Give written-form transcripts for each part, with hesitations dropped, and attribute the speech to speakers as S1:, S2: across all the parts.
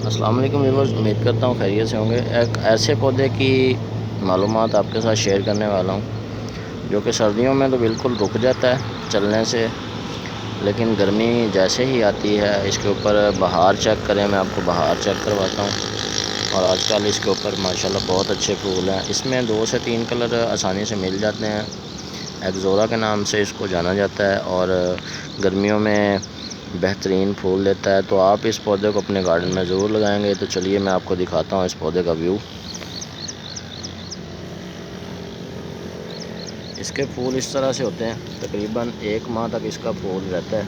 S1: अस्सलाम वालेकुम व्यूअर्स, उम्मीद करता हूँ खैरियत से होंगे। एक ऐसे पौधे की मालूमात आपके साथ शेयर करने वाला हूँ जो कि सर्दियों में तो बिल्कुल रुक जाता है चलने से, लेकिन गर्मी जैसे ही आती है इसके ऊपर बहार चेक करें। मैं आपको बहार चेक करवाता हूँ और आजकल इसके ऊपर माशाल्लाह बहुत अच्छे फूल हैं। इसमें 2 से 3 कलर आसानी से मिल जाते हैं। एक्ज़ोरा के नाम से इसको जाना जाता है और गर्मियों में बेहतरीन फूल देता है। तो आप इस पौधे को अपने गार्डन में ज़रूर लगाएंगे। तो चलिए मैं आपको दिखाता हूँ इस पौधे का व्यू। इसके फूल इस तरह से होते हैं, तकरीबन 1 माह तक इसका फूल रहता है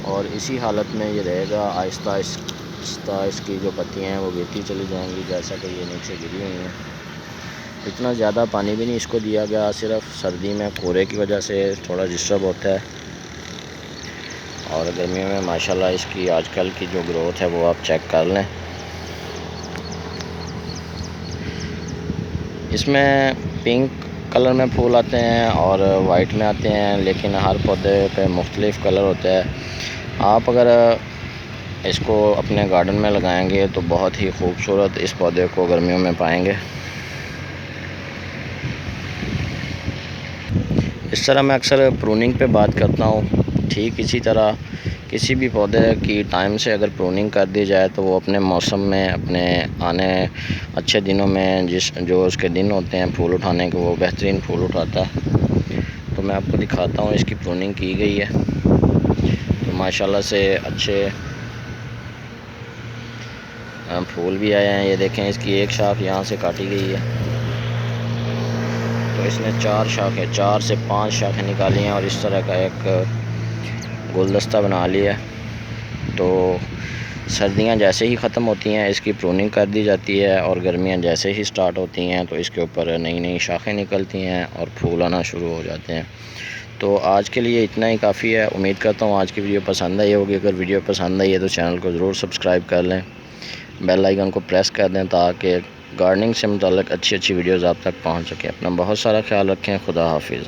S1: और इसी हालत में ये रहेगा। आहिस्ता आहिस्ता इसकी जो पत्तियाँ हैं वो गिरती चली जाएंगी, जैसा कि ये नीचे गिरी हुई हैं। इतना ज़्यादा पानी भी नहीं इसको दिया गया, सिर्फ सर्दी में कोहरे की वजह से थोड़ा डिस्टर्ब होता है और गर्मियों में माशाल्लाह इसकी आजकल की जो ग्रोथ है वो आप चेक कर लें। इसमें पिंक कलर में फूल आते हैं और वाइट में आते हैं, लेकिन हर पौधे पे मुख्तलिफ़ कलर होता है। आप अगर इसको अपने गार्डन में लगाएंगे तो बहुत ही खूबसूरत इस पौधे को गर्मियों में पाएंगे। इस तरह मैं अक्सर प्रूनिंग पे बात करता हूँ। ठीक इसी तरह किसी भी पौधे की टाइम से अगर प्रूनिंग कर दी जाए तो वो अपने मौसम में, अपने आने अच्छे दिनों में जो उसके दिन होते हैं फूल उठाने के, वो बेहतरीन फूल उठाता है। तो मैं आपको दिखाता हूँ, इसकी प्रूनिंग की गई है तो माशाल्लाह से अच्छे फूल भी आए हैं। ये देखें, इसकी एक शाख यहाँ से काटी गई है तो इसने 4 से 5 शाखें निकाली हैं और इस तरह का एक गुलदस्ता बना लिया है। तो सर्दियां जैसे ही ख़त्म होती हैं इसकी प्रूनिंग कर दी जाती है और गर्मियां जैसे ही स्टार्ट होती हैं तो इसके ऊपर नई नई शाखें निकलती हैं और फूल आना शुरू हो जाते हैं। तो आज के लिए इतना ही काफ़ी है। उम्मीद करता हूँ आज की वीडियो पसंद आई होगी। अगर वीडियो पसंद आई है तो चैनल को ज़रूर सब्सक्राइब कर लें, बेल आइकन को प्रेस कर दें ताकि गार्डनिंग से मुताल्लिक़ अच्छी वीडियोज़ आप तक पहुँच सकें। अपना बहुत सारा ख्याल रखें। खुदा हाफिज़।